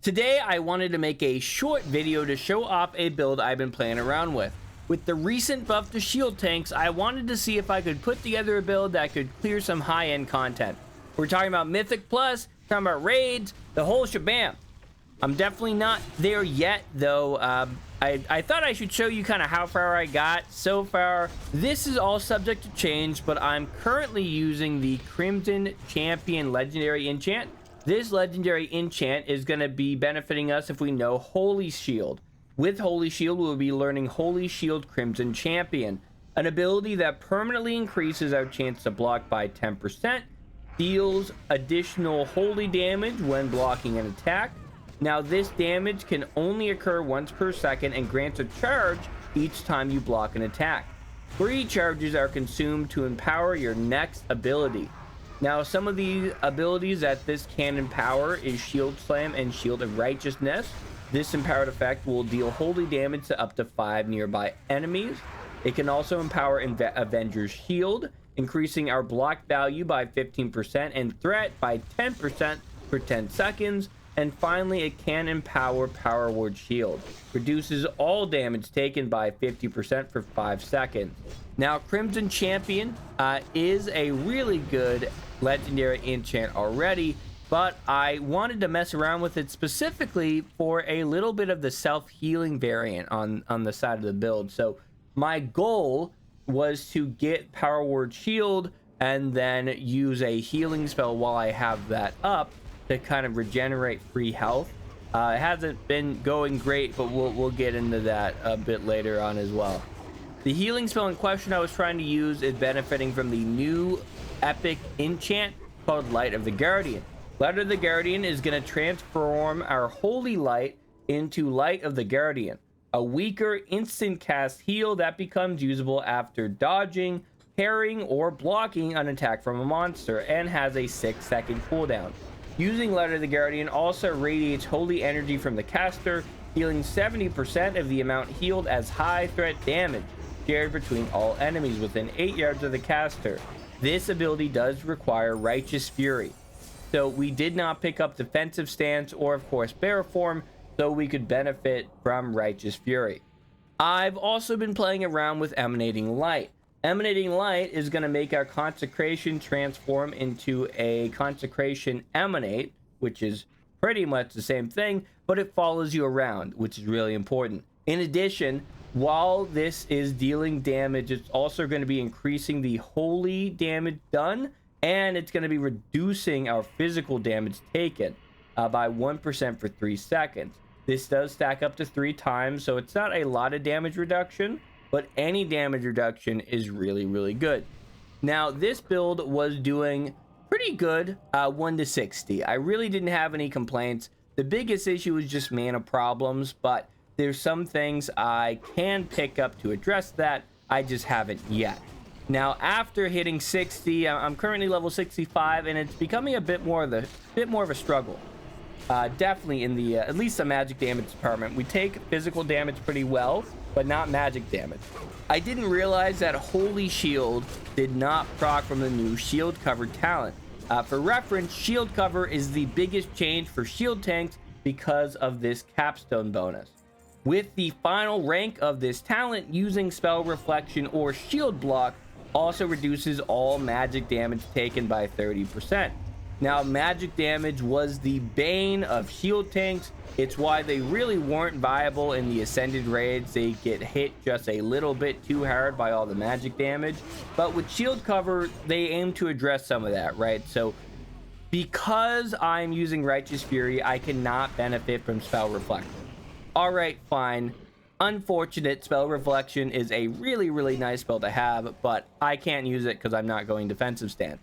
Today I wanted to make a short video to show off a build I've been playing around with. With the recent buff to shield tanks, I wanted to see if I could put together a build that could clear some high-end content. We're talking about Mythic Plus, talking about raids, the whole shabam. I'm definitely not there yet though. I thought I should show you kind of how far I got so far. This is all subject to change, but I'm currently using the Crimson Champion Legendary Enchant. This legendary enchant is going to be benefiting us if we know Holy Shield. With Holy Shield, we'll be learning Holy Shield Crimson Champion, an ability that permanently increases our chance to block by 10%, deals additional holy damage when blocking an attack. Now, this damage can only occur once per second and grants a charge each time you block an attack. 3 charges are consumed to empower your next ability. Now, some of the abilities that this can empower is Shield Slam and Shield of Righteousness. This empowered effect will deal holy damage to up to 5 nearby enemies. It can also empower Avenger's Shield, increasing our block value by 15% and threat by 10% for 10 seconds. And finally, it can empower Power Word Shield. Reduces all damage taken by 50% for 5 seconds. Now, Crimson Champion is a really good legendary enchant already, but I wanted to mess around with it specifically for a little bit of the self-healing variant on the side of the build. So my goal was to get Power Word Shield and then use a healing spell while I have that up to kind of regenerate free health. It hasn't been going great, but we'll get into that a bit later on as well. The healing spell in question I was trying to use is benefiting from the new epic enchant called Light of the Guardian. Light of the Guardian is going to transform our Holy Light into Light of the Guardian, a weaker instant cast heal that becomes usable after dodging, parrying, or blocking an attack from a monster and has a 6-second cooldown. Using Light of the Guardian also radiates holy energy from the caster, healing 70% of the amount healed as high threat damage, shared between all enemies within 8 yards of the caster. This ability does require Righteous Fury, so we did not pick up defensive stance or of course bear form, so we could benefit from Righteous Fury. I've also been playing around with Emanating Light. Emanating Light is going to make our Consecration transform into a Consecration Emanate, which is pretty much the same thing, but it follows you around, which is really important. In addition, while this is dealing damage, it's also going to be increasing the holy damage done, and it's going to be reducing our physical damage taken by 1% for 3 seconds. This does stack up to 3 times, so it's not a lot of damage reduction, but any damage reduction is really good. Now, this build was doing pretty good 1 to 60. I really didn't have any complaints. The biggest issue was just mana problems, but there's some things I can pick up to address that. I just haven't yet. Now, after hitting 60, I'm currently level 65, and it's becoming a bit more of a struggle. Definitely in the at least the magic damage department. We take physical damage pretty well, but not magic damage. I didn't realize that Holy Shield did not proc from the new Shield Cover talent. For reference, Shield Cover is the biggest change for shield tanks because of this capstone bonus. With the final rank of this talent, using Spell Reflection or Shield Block also reduces all magic damage taken by 30%. Now, magic damage was the bane of shield tanks. It's why they really weren't viable in the Ascended raids. They get hit just a little bit too hard by all the magic damage. But with Shield Cover, they aim to address some of that, right? So because I'm using Righteous Fury, I cannot benefit from Spell Reflection. All right, fine. Unfortunate. Spell Reflection is a really nice spell to have, but I can't use it because I'm not going defensive stance.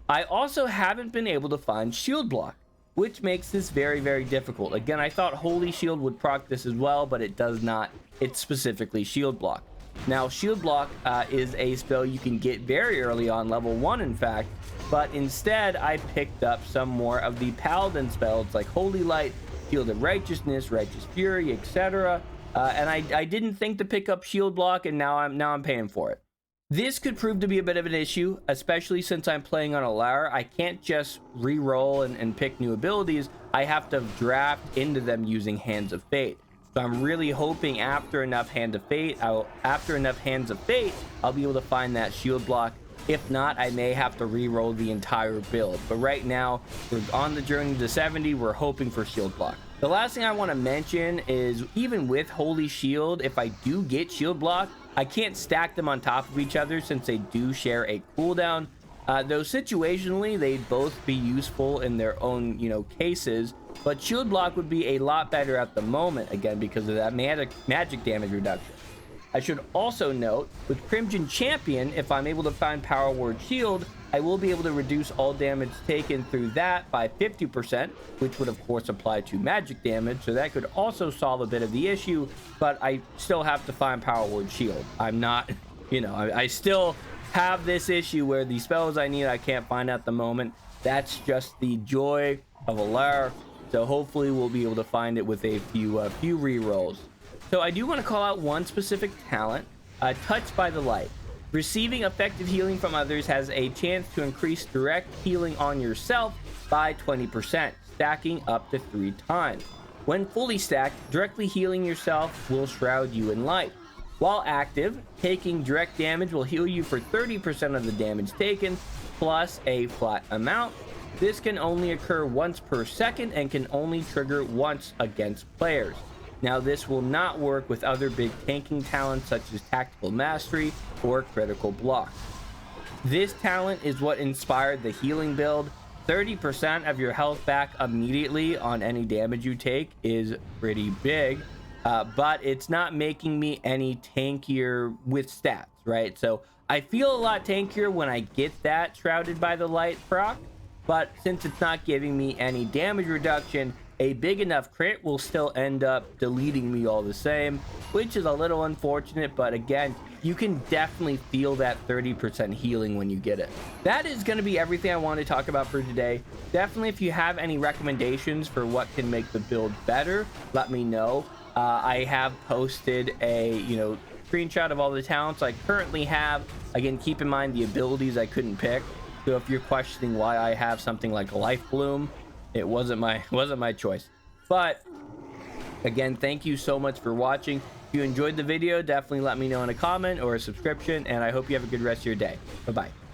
I also haven't been able to find Shield Block, which makes this very difficult. Again, I thought Holy Shield would proc this as well, but it does not. It's specifically Shield Block. Now, Shield Block is a spell you can get very early on, level 1 in fact, but instead I picked up some more of the Paladin spells like Holy Light, Shield of Righteousness, Righteous Fury, etc. And I didn't think to pick up Shield Block, and now I'm paying for it. This could prove to be a bit of an issue, especially since I'm playing on a Lara. I can't just re-roll and pick new abilities. I have to draft into them using Hands of Fate. So I'm really hoping after enough Hands of Fate, I'll be able to find that shield block. If not, I may have to re-roll the entire build. But right now, we're on the journey to 70. We're hoping for shield block. The last thing I want to mention is, even with Holy Shield, if I do get shield block, I can't stack them on top of each other since they do share a cooldown. Though situationally, they'd both be useful in their own, cases. But shield block would be a lot better at the moment, again, because of that magic damage reduction. I should also note, with Crimson Champion, if I'm able to find Power Word Shield, I will be able to reduce all damage taken through that by 50%, which would of course apply to magic damage, so that could also solve a bit of the issue, but I still have to find Power Word Shield. I'm not, I still have this issue where the spells I need I can't find at the moment. That's just the joy of a Lara, so hopefully we'll be able to find it with a few re-rolls. So I do want to call out one specific talent, Touched by the Light. Receiving effective healing from others has a chance to increase direct healing on yourself by 20%, stacking up to 3 times. When fully stacked, directly healing yourself will shroud you in light. While active, taking direct damage will heal you for 30% of the damage taken, plus a flat amount. This can only occur once per second and can only trigger once against players. Now, this will not work with other big tanking talents such as Tactical Mastery or Critical Block. This talent is what inspired the healing build. 30% of your health back immediately on any damage you take is pretty big, but it's not making me any tankier with stats, right? So I feel a lot tankier when I get that Shrouded by the Light proc, but since it's not giving me any damage reduction, a big enough crit will still end up deleting me all the same, which is a little unfortunate, but again, you can definitely feel that 30% healing when you get it. That is going to be everything I want to talk about for today. Definitely, if you have any recommendations for what can make the build better, let me know. I have posted a, screenshot of all the talents I currently have. Again, keep in mind the abilities I couldn't pick. So if you're questioning why I have something like Life Bloom, it wasn't my choice. But again, thank you so much for watching. If you enjoyed the video, definitely let me know in a comment or a subscription, and I hope you have a good rest of your day. Bye-bye.